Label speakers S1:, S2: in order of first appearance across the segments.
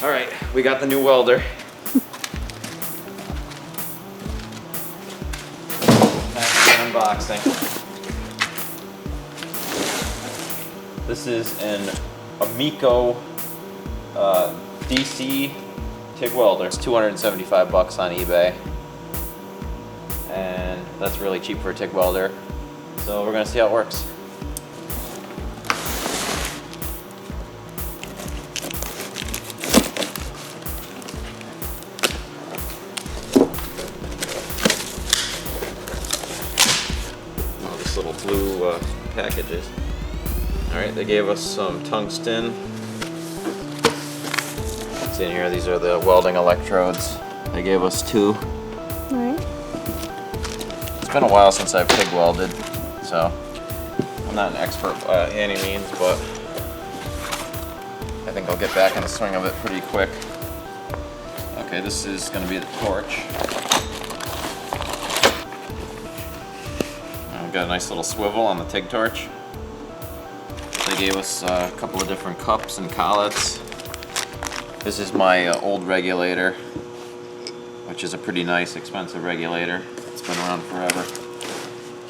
S1: All right, we got the new welder. Unboxing. This is an Amico DC TIG welder. It's 275 bucks on eBay, and that's really cheap for a TIG welder. So we're gonna see how it works. Little blue packages. All right, they gave us some tungsten. See in here, these are the welding electrodes. They gave us 2.
S2: All right.
S1: It's been a while since I've TIG welded, so I'm not an expert by any means, but I think I'll get back in the swing of it pretty quick. Okay, this is going to be the torch. Got a nice little swivel on the TIG torch. They gave us a couple of different cups and collets. This is my old regulator, which is a pretty nice, expensive regulator. It's been around forever.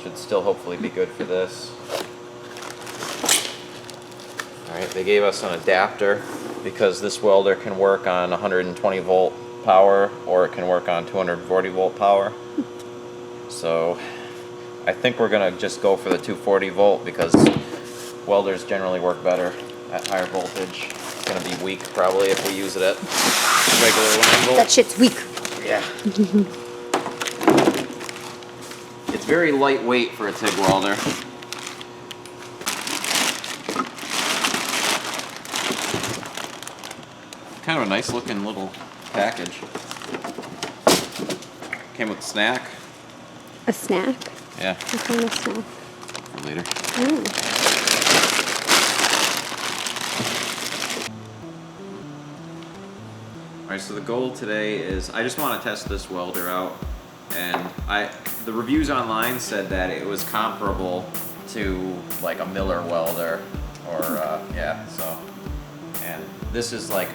S1: Should still hopefully be good for this. Alright, they gave us an adapter because this welder can work on 120 volt power or it can work on 240 volt power. So I think we're gonna just go for the 240 volt because welders generally work better at higher voltage. It's gonna be weak probably if we use it at regular 1 volt.
S2: That shit's weak.
S1: Yeah. It's very lightweight for a TIG welder. Kind of a nice looking little package. Came with a snack.
S2: A snack?
S1: Yeah.
S2: What kind of snack?
S1: For later.
S2: Oh.
S1: Alright, so the goal today is I just want to test this welder out, and the reviews online said that it was comparable to like a Miller welder or yeah, so, and this is like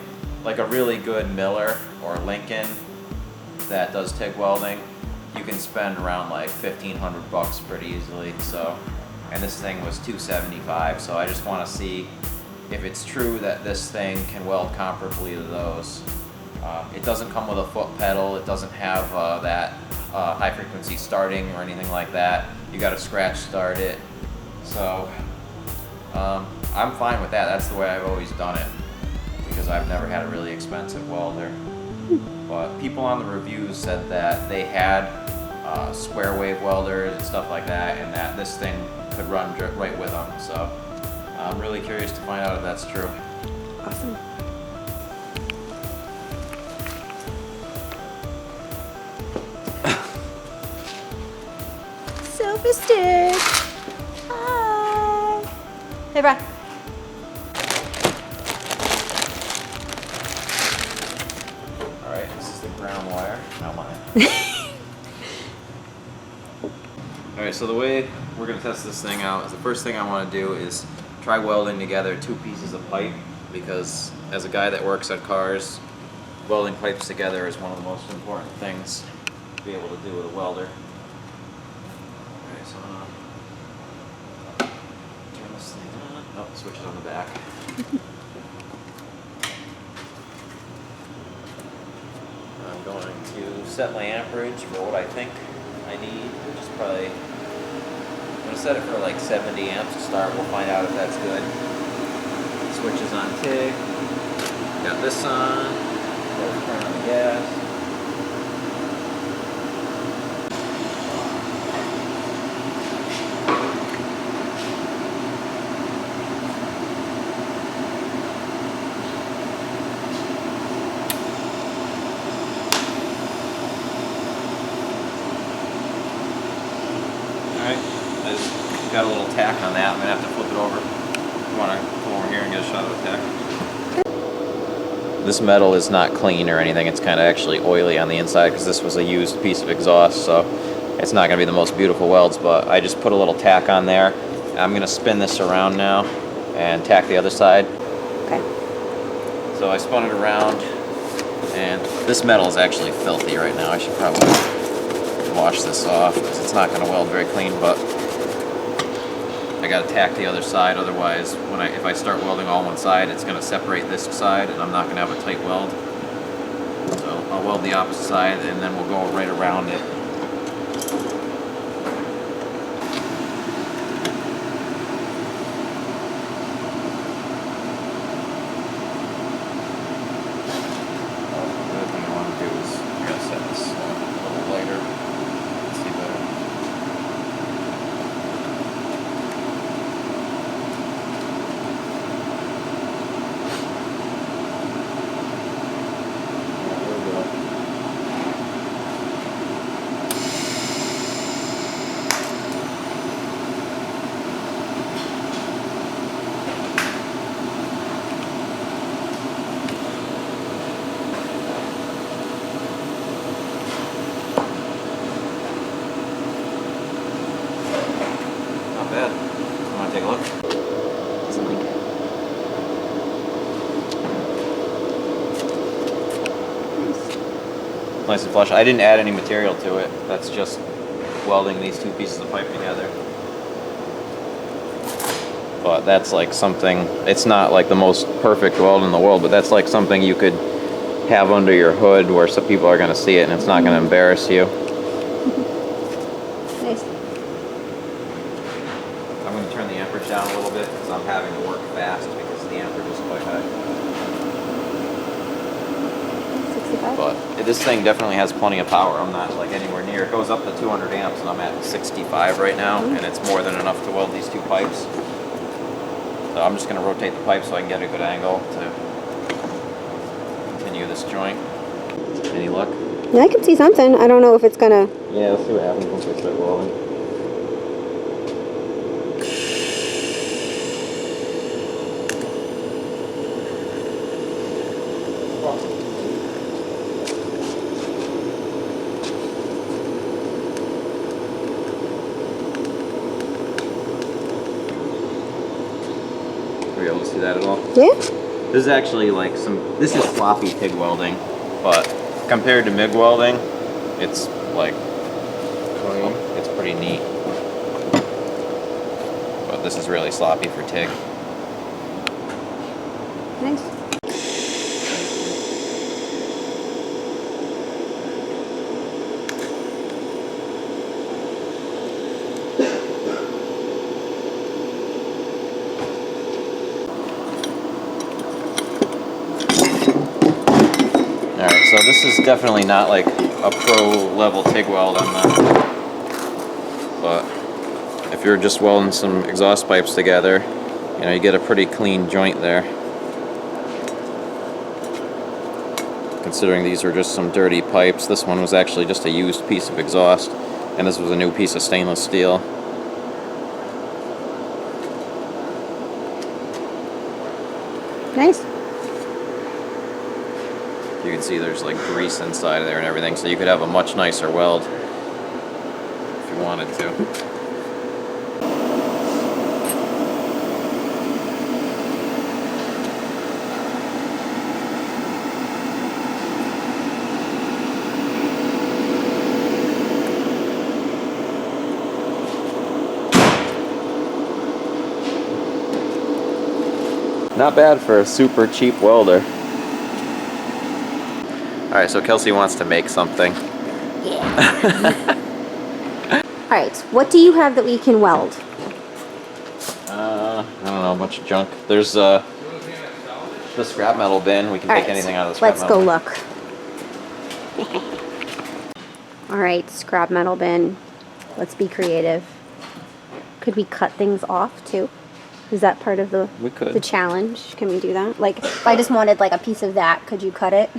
S1: a really good Miller or Lincoln that does TIG welding. You can spend around like 1,500 bucks pretty easily. So, and this thing was 275. So I just want to see if it's true that this thing can weld comparably to those. It doesn't come with a foot pedal. It doesn't have that high frequency starting or anything like that. You got to scratch start it. So I'm fine with that. That's the way I've always done it because I've never had a really expensive welder. But people on the reviews said that they had square wave welders and stuff like that, and that this thing could run right with them. So I'm really curious to find out if that's true.
S2: Awesome. Silver stick. Hi. Hey, Bryan.
S1: Ground wire, not mine. Alright, so the way we're going to test this thing out is the first thing I want to do is try welding together 2 pieces of pipe, because as a guy that works on cars, welding pipes together is one of the most important things to be able to do with a welder. Alright, so I'm going to turn this thing on. Oh, switch it on the back. I'm going to set my amperage for what I think I need, which is probably, I'm going to set it for like 70 amps to start. We'll find out if that's good. Switch is on TIG. Got this on. Turn on the gas. Got a little tack on that. I'm gonna have to flip it over. You wanna come over here and get a shot of the tack? This metal is not clean or anything. It's kind of actually oily on the inside because this was a used piece of exhaust, so it's not gonna be the most beautiful welds, but I just put a little tack on there. I'm gonna spin this around now and tack the other side.
S2: Okay.
S1: So So I spun it around, and this metal is actually filthy right now. I should probably wash this off because it's not going to weld very clean, but I got to tack the other side, otherwise if I start welding all one side, it's going to separate this side and I'm not going to have a tight weld. So I'll weld the opposite side and then we'll go right around it. Take a look. Nice and flush. I didn't add any material to it. That's just welding these two pieces of pipe together. But that's like something, it's not like the most perfect weld in the world, but that's like something you could have under your hood where some people are going to see it and it's not going to embarrass you.
S2: Nice.
S1: I'm going to turn the amperage down a little bit because I'm having to work fast because the amperage is quite high.
S2: 65.
S1: But this thing definitely has plenty of power. I'm not like anywhere near. It goes up to 200 amps and I'm at 65 right now, and it's more than enough to weld these two pipes. So I'm just going to rotate the pipe so I can get a good angle to continue this joint. Any luck?
S2: Yeah, I can see something. I don't know if it's gonna.
S1: Yeah, let's see what happens once I start welding. Are you able to see that at all?
S2: Yeah.
S1: This is actually like this is sloppy TIG welding, but compared to MIG welding, it's like, it's pretty neat. But this is really sloppy for TIG.
S2: Nice.
S1: Alright, so this is definitely not like a pro level TIG weld on that. But if you're just welding some exhaust pipes together, you know, you get a pretty clean joint there. Considering these were just some dirty pipes, this one was actually just a used piece of exhaust, and this was a new piece of stainless steel.
S2: Nice.
S1: You can see there's like grease inside of there and everything, so you could have a much nicer weld if you wanted to. Not bad for a super cheap welder. Alright, so Kelsey wants to make something.
S2: Yeah. Alright, what do you have that we can weld?
S1: I don't know, a bunch of junk. There's the scrap metal bin. We can take anything out of the scrap
S2: let's
S1: metal
S2: go
S1: bin.
S2: look. Alright, scrap metal bin. Let's be creative. Could we cut things off too? Is that part of the challenge? Can we do that? Like, if I just wanted like a piece of that, could you cut it?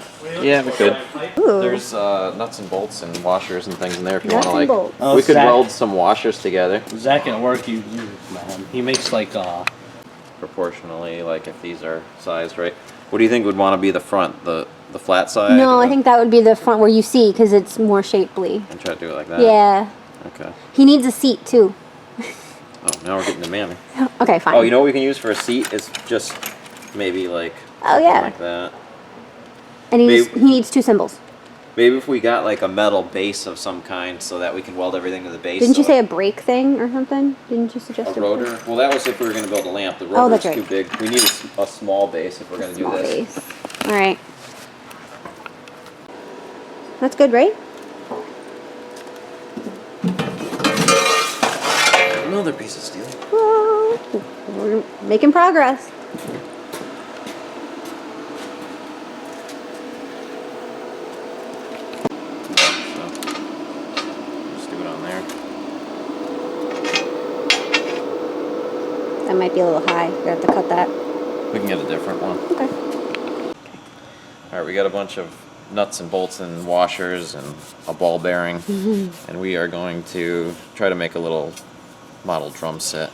S1: Yeah, we could.
S2: Ooh.
S1: There's nuts and bolts and washers and things in there if you want
S2: Nuts
S1: to
S2: and
S1: like.
S2: bolts.
S3: Oh,
S1: We could
S3: Zach.
S1: weld some washers together
S3: Zach at work, he makes like
S1: proportionally, like if these are sized right. What do you think would want to be the front, the flat side?
S2: No,
S1: or-
S2: I think that would be the front where you see, because it's more shapely.
S1: And try to do it like that.
S2: Yeah.
S1: Okay.
S2: He needs a seat too.
S1: Oh, now we're getting to mammy.
S2: Okay, fine.
S1: Oh, you know what we can use for a seat is just maybe like
S2: Oh, yeah.
S1: like that.
S2: And he needs 2 cymbals.
S1: Maybe if we got like a metal base of some kind so that we can weld everything to the base.
S2: Didn't you say a brake thing or something? Didn't you suggest
S1: a rotor?
S2: brake?
S1: Well, that was if we were going to build a lamp. The rotor's
S2: that's right.
S1: too big. We need a small base if we're going to do this.
S2: Base. All right. That's good, right?
S1: Another piece of steel.
S2: Whoa. We're making progress. That might be a little high. You're going to have to cut that.
S1: We can get a different one.
S2: Okay.
S1: Alright, we got a bunch of nuts and bolts and washers and a ball bearing. And we are going to try to make a little model drum set.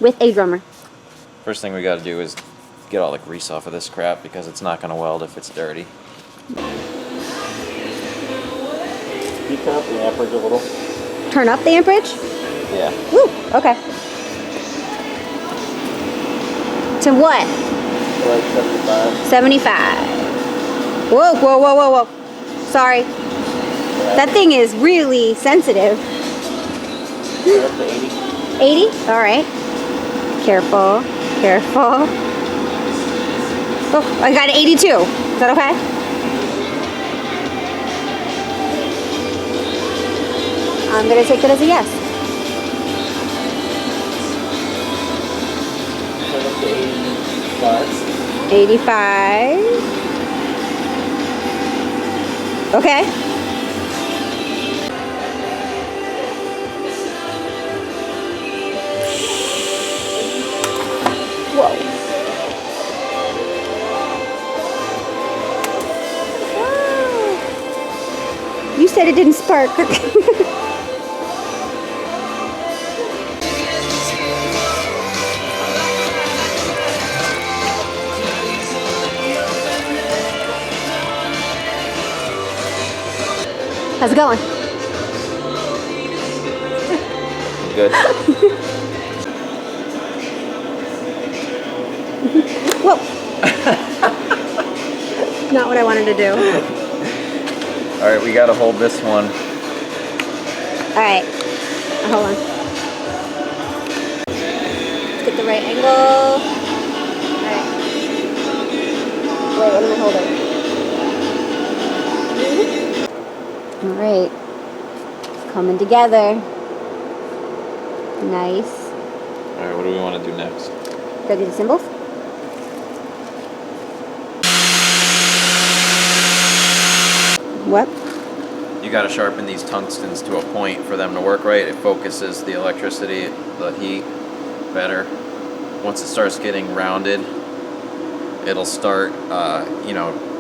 S2: With a drummer.
S1: First thing we got to do is get all the grease off of this crap because it's not going to weld if it's dirty.
S3: You turn up the amperage a little.
S2: Turn up the amperage?
S1: Yeah.
S2: Woo, okay. To what?
S3: Like 75.
S2: 75. Whoa, whoa, whoa, whoa, whoa. Sorry. That thing is really sensitive.
S3: Turn up to 80.
S2: 80? All right. Careful, careful. Oh, I got 82. Is that okay? I'm gonna take that as a yes.
S3: Turn up to 85.
S2: 85. Okay. Whoa. Wow. You said it didn't spark. How's it going?
S1: Good.
S2: Whoa! Not what I wanted to do.
S1: Alright, we gotta hold this one.
S2: Alright. Hold on. Let's get the right angle. Alright. Wait, what am I holding? Alright. It's coming together. Nice.
S1: Alright, what do we want to do next?
S2: Gotta do the symbols? What?
S1: You gotta sharpen these tungstens to a point for them to work right. It focuses the electricity, the heat better. Once it starts getting rounded, it'll start,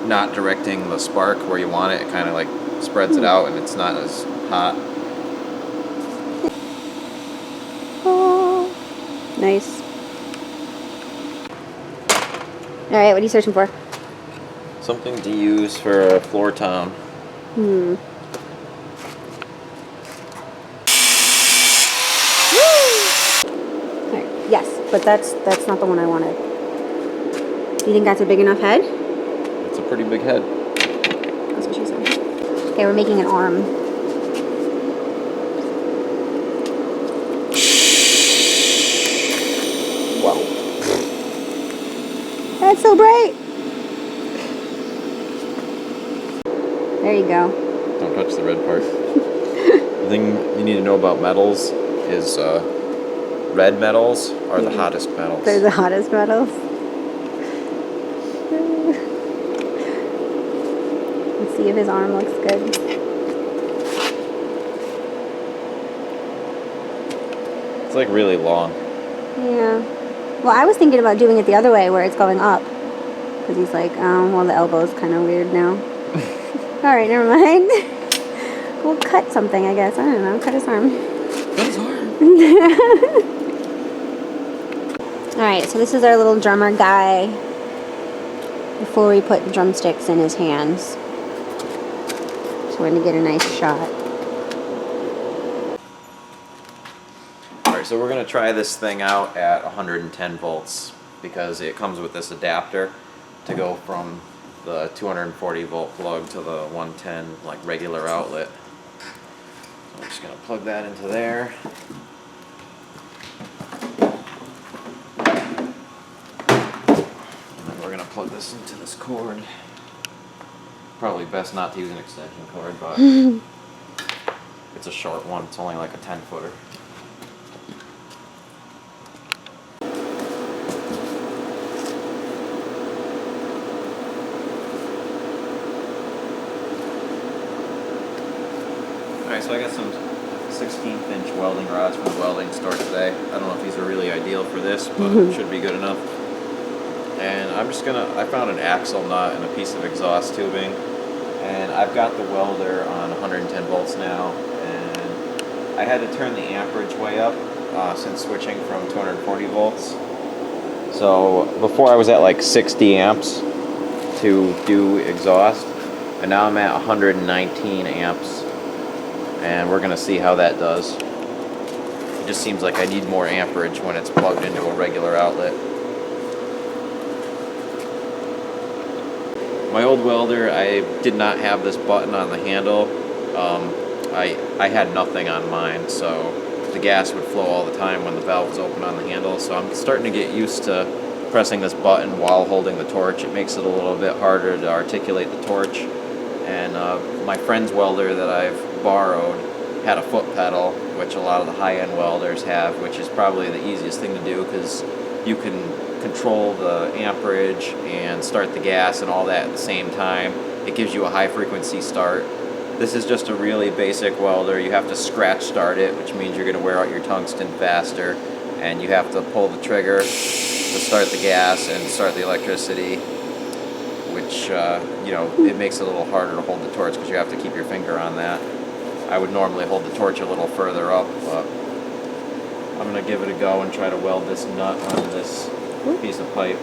S1: not directing the spark where you want it. It kind of like spreads it out and it's not as hot.
S2: Oh, nice. All right, what are you searching for?
S1: Something to use for a floor tom.
S2: Woo! Alright, yes, but that's not the one I wanted. You think that's a big enough head?
S1: It's a pretty big head.
S2: That's what she said. Okay, we're making an arm. Whoa. That's so bright! There you go.
S1: Don't touch the red part. The thing you need to know about metals is red metals are the hottest metals.
S2: They're the hottest metals. Let's see if his arm looks good.
S1: It's like really long.
S2: Yeah. Well, I was thinking about doing it the other way where it's going up. Because he's like, oh, well, the elbow's kind of weird now. Alright, never mind. We'll cut something, I guess. I don't know. Cut his arm.
S1: Cut his arm.
S2: Alright, so this is our little drummer guy before we put drumsticks in his hands. So we're going to get a nice shot.
S1: Alright, so we're going to try this thing out at 110 volts because it comes with this adapter to go from the 240 volt plug to the 110 like regular outlet. So I'm just gonna plug that into there. And then we're gonna plug this into this cord. Probably best not to use an extension cord, but it's a short one. It's only like a 10-footer. Alright, so I got some 16th-inch welding rods from the welding store today. I don't know if these are really ideal for this, but it should be good enough. And I found an axle nut and a piece of exhaust tubing. And I've got the welder on 110 volts now. And I had to turn the amperage way up since switching from 240 volts. So before I was at like 60 amps to do exhaust. And now I'm at 119 amps. And we're gonna see how that does. It just seems like I need more amperage when it's plugged into a regular outlet. My old welder, I did not have this button on the handle. I had nothing on mine, so the gas would flow all the time when the valve was open on the handle. So I'm starting to get used to pressing this button while holding the torch. It makes it a little bit harder to articulate the torch. And my friend's welder that I've borrowed had a foot pedal, which a lot of the high-end welders have, which is probably the easiest thing to do because you can control the amperage and start the gas and all that at the same time. It gives you a high-frequency start. This is just a really basic welder. You have to scratch start it, which means you're going to wear out your tungsten faster, and you have to pull the trigger to start the gas and start the electricity, which, it makes it a little harder to hold the torch because you have to keep your finger on that. I would normally hold the torch a little further up, but I'm going to give it a go and try to weld this nut onto this piece of pipe.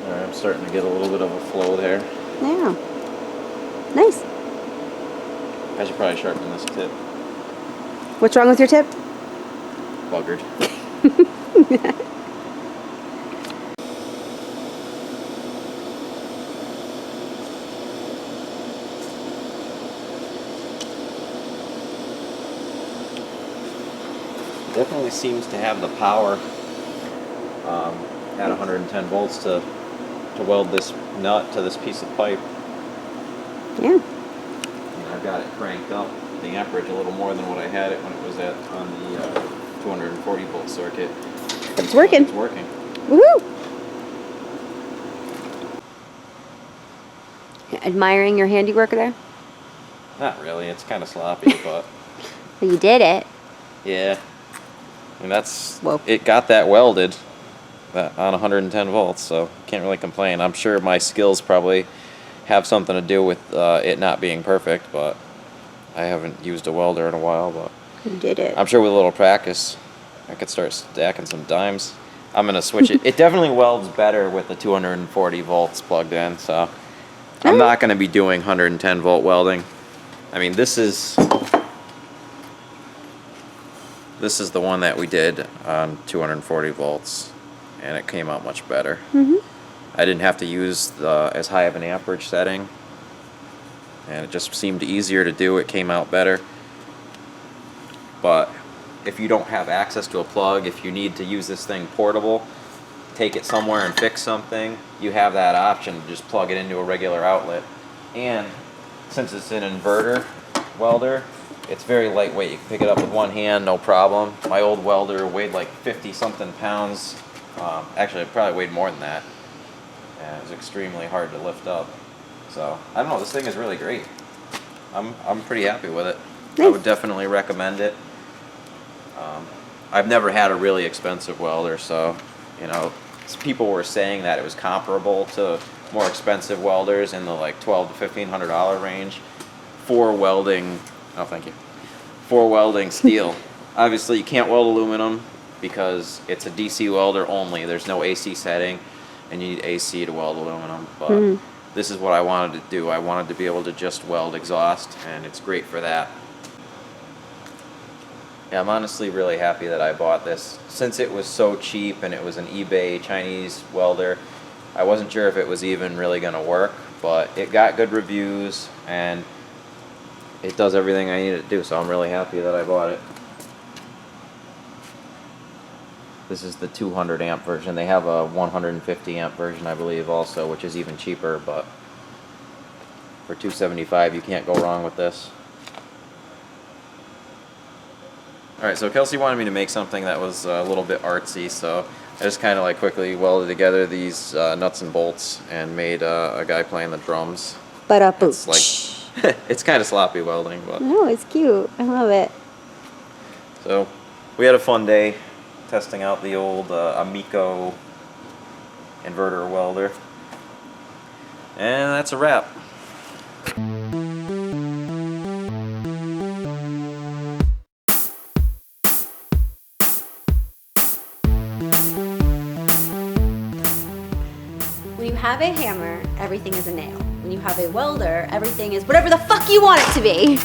S1: I'm starting to get a little bit of a flow there.
S2: Yeah. Nice.
S1: I should probably sharpen this tip.
S2: What's wrong with your tip?
S1: Buggered. Definitely seems to have the power at 110 volts to weld this nut to this piece of pipe.
S2: Yeah.
S1: And I've got it cranked up, the amperage a little more than what I had it when it was on the 240 volt circuit.
S2: It's working.
S1: It's working.
S2: Woohoo! Admiring your handiwork there?
S1: Not really, it's kind of sloppy, but...
S2: Well, you did it.
S1: Yeah. And that's...
S2: Whoa.
S1: It got that welded on 110 volts, so can't really complain. I'm sure my skills probably have something to do with it not being perfect, but I haven't used a welder in a while, but
S2: You did it.
S1: I'm sure with a little practice I could start stacking some dimes. I'm gonna switch it. It definitely welds better with the 240 volts plugged in, so I'm not gonna be doing 110 volt welding. I mean, this is the one that we did on 240 volts, and it came out much better. I didn't have to use as high of an amperage setting, and it just seemed easier to do. It came out better. But if you don't have access to a plug, if you need to use this thing portable, take it somewhere and fix something, you have that option to just plug it into a regular outlet. And since it's an inverter welder, it's very lightweight. You can pick it up with one hand, no problem. My old welder weighed like 50-something pounds. Actually, it probably weighed more than that. And it was extremely hard to lift up. So, I don't know, this thing is really great. I'm pretty happy with it.
S2: Nice.
S1: I would definitely recommend it. I've never had a really expensive welder, so, people were saying that it was comparable to more expensive welders in the like $1,200 to $1,500 range for welding. Oh, thank you. For welding steel. Obviously, you can't weld aluminum. because it's a DC welder only. There's no AC setting, and you need AC to weld aluminum. But this is what I wanted to do. I wanted to be able to just weld exhaust, and it's great for that. Yeah, I'm honestly really happy that I bought this. Since it was so cheap and it was an eBay Chinese welder, I wasn't sure if it was even really going to work, but it got good reviews and it does everything I need it to do, so I'm really happy that I bought it. This is the 200 amp version. They have a 150 amp version, I believe, also, which is even cheaper, but for $275 you can't go wrong with this. Alright, so Kelsey wanted me to make something that was a little bit artsy, so I just kind of like quickly welded together these nuts and bolts and made a guy playing the drums. It's like, it's kind of sloppy welding, but...
S2: No, it's cute. I love it.
S1: So, we had a fun day testing out the old Amico inverter welder. And that's a wrap.
S2: When you have a hammer, everything is a nail. When you have a welder, everything is whatever the fuck you want it to be.